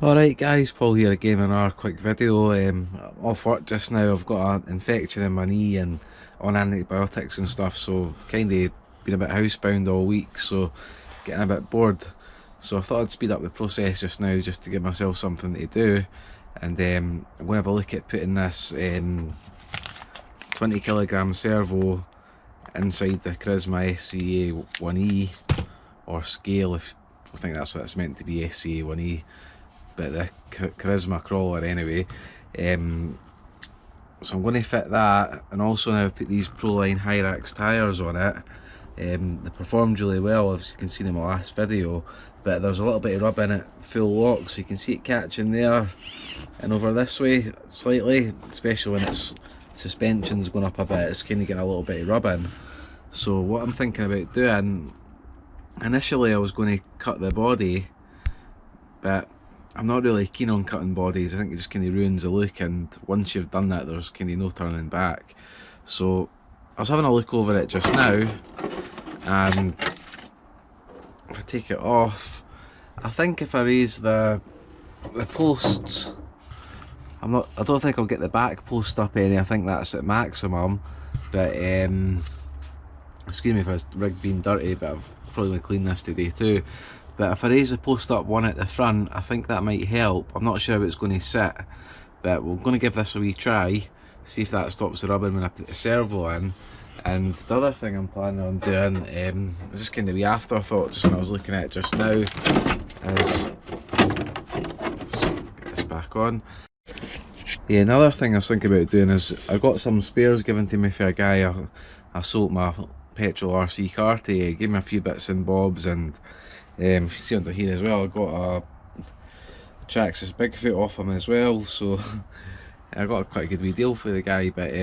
Alright guys, Paul here again in our quick video. I'm off work just now. I've got an infection in my knee and on antibiotics and stuff, so kind of been a bit housebound all week, so getting a bit bored. So I thought I'd speed up the process just now just to give myself something to do. And I'm going to have a look at putting this 20 kg servo inside the Charisma SCA-1E, or scale, if I think that's what it's meant to be, SCA-1E. But the Charisma crawler anyway. So I'm going to fit that, and also now I've put these Proline Hyrax tyres on it. They performed really well, as you can see in my last video, but there's a little bit of rub in it full lock, so you can see it catching there and over this way slightly, especially when its suspension's going up a bit. It's kind of getting a little bit of rub in. So what I'm thinking about doing, initially I was going to cut the body, but I'm not really keen on cutting bodies. I think it just kind of ruins the look, and once you've done that there's kind of no turning back. So I was having a look over it just now, and if I take it off, I think if I raise the posts, I don't think I'll get the back post up any. I think that's at maximum, but excuse me for this rig being dirty, but I've probably going to clean this today too. But if I raise the post up one at the front, I think that might help. I'm not sure how it's going to sit, but we're going to give this a wee try, see if that stops the rubbing when I put the servo in. And the other thing I'm planning on doing, it's just kind of a wee afterthought just when I was looking at it just now, is, let's get this back on. Yeah, another thing I was thinking about doing is, I got some spares given to me for a guy I sold my petrol RC car to. He gave me a few bits and bobs, and if you see under here as well, I got a Traxxas Bigfoot off him as well, so I got a quite a good wee deal for the guy. But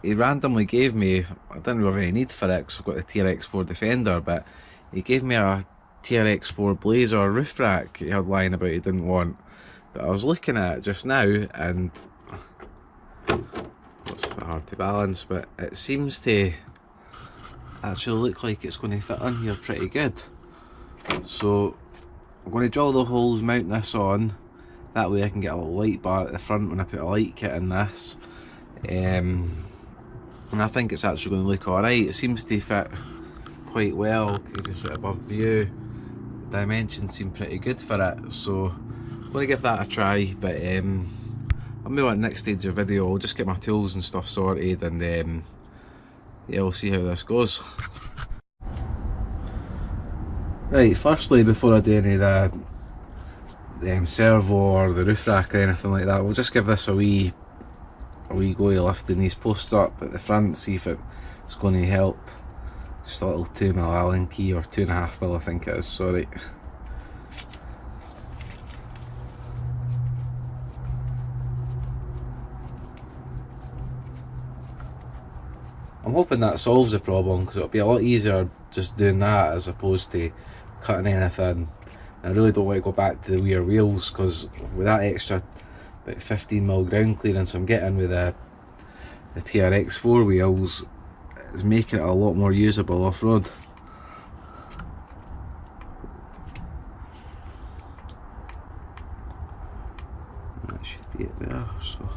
he randomly gave me, I didn't really have any need for it because I've got the TRX4 Defender, but he gave me a TRX4 Blazer roof rack he had lying about he didn't want. But I was looking at it just now, and it's a bit hard to balance, but it seems to actually look like it's going to fit on here pretty good. So I'm going to drill the holes, mount this on, that way I can get a little light bar at the front when I put a light kit in this. And I think it's actually going to look alright. It seems to fit quite well, just above view. Dimensions seem pretty good for it, so I'm going to give that a try. But I'll move on to the next stage of the video. I'll just get my tools and stuff sorted, and yeah, we'll see how this goes. Right, firstly, before I do any of the servo or the roof rack or anything like that, we'll just give this a wee go of lifting these posts up at the front, see if it's going to help. Just a little 2mm Allen key, or 2.5mm I think it is, sorry. I'm hoping that solves the problem, because it'll be a lot easier just doing that as opposed to cutting anything. And I really don't want to go back to the rear wheels, because with that extra about 15mm ground clearance I'm getting with the TRX4 wheels, it's making it a lot more usable off-road. That should be it there, so.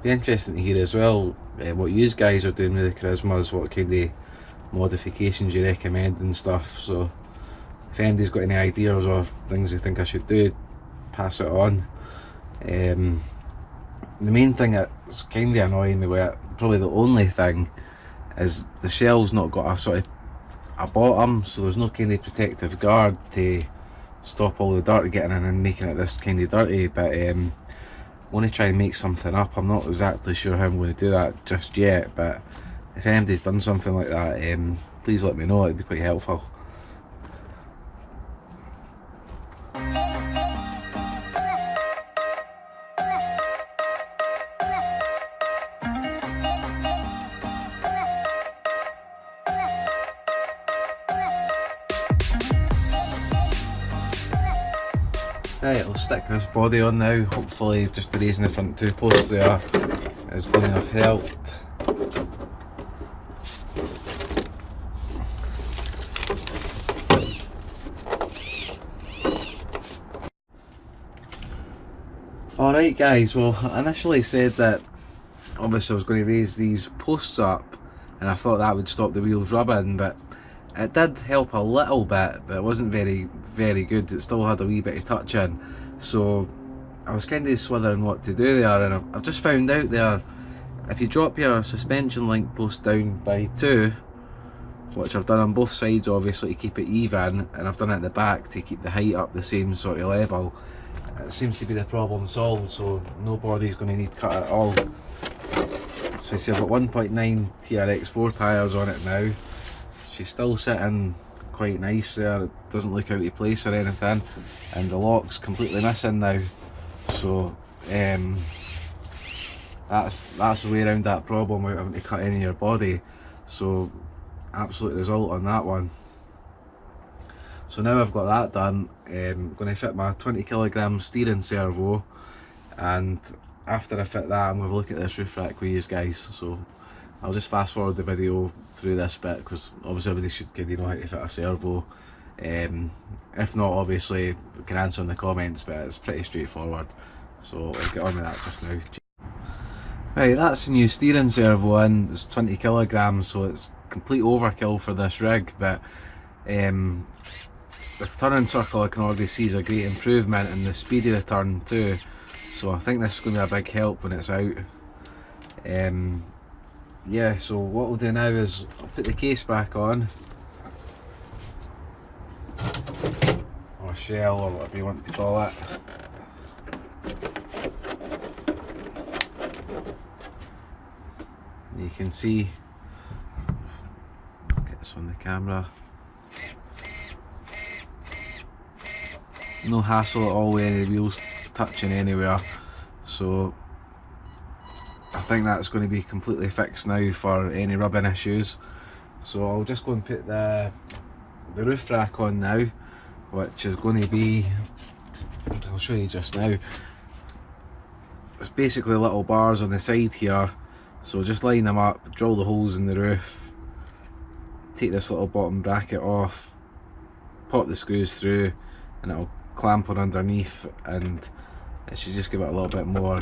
Be interesting to hear as well what you guys are doing with the Charismas, what kind of modifications you recommend and stuff. So if anybody's got any ideas or things you think I should do, pass it on. The main thing that's kind of annoying me with it, probably the only thing, is the shell's not got a sort of a bottom, so there's no kind of protective guard to stop all the dirt getting in and making it this kind of dirty. But I want to try and make something up. I'm not exactly sure how I'm going to do that just yet, but if anybody's done something like that, please let me know, it'd be quite helpful. Right, I'll stick this body on now. Hopefully just raising the front two posts there is going to have helped. Alright guys, well I initially said that obviously I was going to raise these posts up and I thought that would stop the wheels rubbing, but it did help a little bit, but it wasn't very good. It still had a wee bit of touch in, so I was kind of swithering what to do there, and I've just found out there, if you drop your suspension link post down by 2, which I've done on both sides obviously to keep it even, and I've done it at the back to keep the height up the same sort of level, it seems to be the problem solved, so no body's going to need cut at all. So you see I've got 1.9 TRX4 tyres on it now. She's still sitting quite nice there, it doesn't look out of place or anything, and the lock's completely missing now, so that's the way around that problem without having to cut any of your body. So absolute result on that one. So now I've got that done, I'm going to fit my 20kg steering servo, and after I fit that I'm going to look at this roof rack with you guys. So I'll just fast forward the video through this bit because obviously everybody should kind of know how to fit a servo. If not, obviously you can answer in the comments, but it's pretty straightforward. So I'll get on with that just now. Right, that's the new steering servo in. It's 20kg, so it's complete overkill for this rig, but the turning circle I can already see is a great improvement in the speed of the turn too, so I think this is going to be a big help when it's out. Yeah, so what we'll do now is I'll put the case back on, or shell, or whatever you want to call it. You can see, let's get this on the camera, no hassle at all with any wheels touching anywhere, so I think that's going to be completely fixed now for any rubbing issues. So I'll just go and put the roof rack on now, which is going to be, I'll show you just now, it's basically little bars on the side here, so just line them up, drill the holes in the roof, take this little bottom bracket off, pop the screws through, and it'll clamp on underneath, and it should just give it a little bit more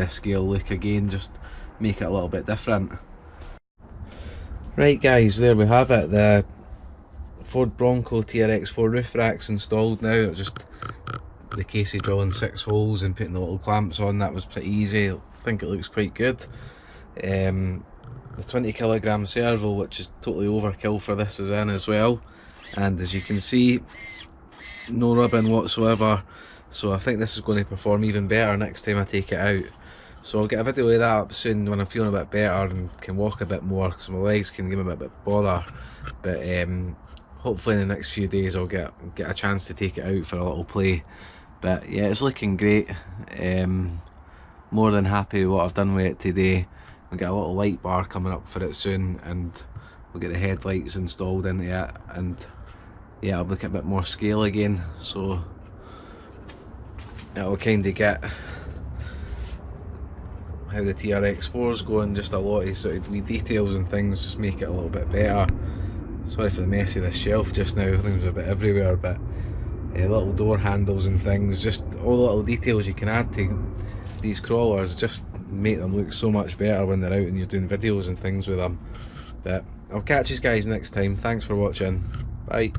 scale look again, just make it a little bit different. Right guys, there we have it, the Ford Bronco TRX4 roof rack's installed now. Just the case of drilling 6 holes and putting the little clamps on, that was pretty easy. I think it looks quite good. The 20kg servo, which is totally overkill for this, is in as well, and as you can see, no rubbing whatsoever. So I think this is going to perform even better next time I take it out. So I'll get a video of that up soon when I'm feeling a bit better and can walk a bit more, because my legs can give me a bit of bother. But hopefully in the next few days I'll get a chance to take it out for a little play. But yeah, it's looking great. More than happy with what I've done with it today. We'll get a little light bar coming up for it soon, and we'll get the headlights installed into it, and yeah, I'll look at a bit more scale again, so it'll kind of get how the TRX4 is going, just a lot of sort of wee details and things, just make it a little bit better. Sorry for the mess of the shelf just now, things are a bit everywhere, but little door handles and things, just all the little details you can add to these crawlers just make them look so much better when they're out and you're doing videos and things with them. But I'll catch you guys next time. Thanks for watching. Bye.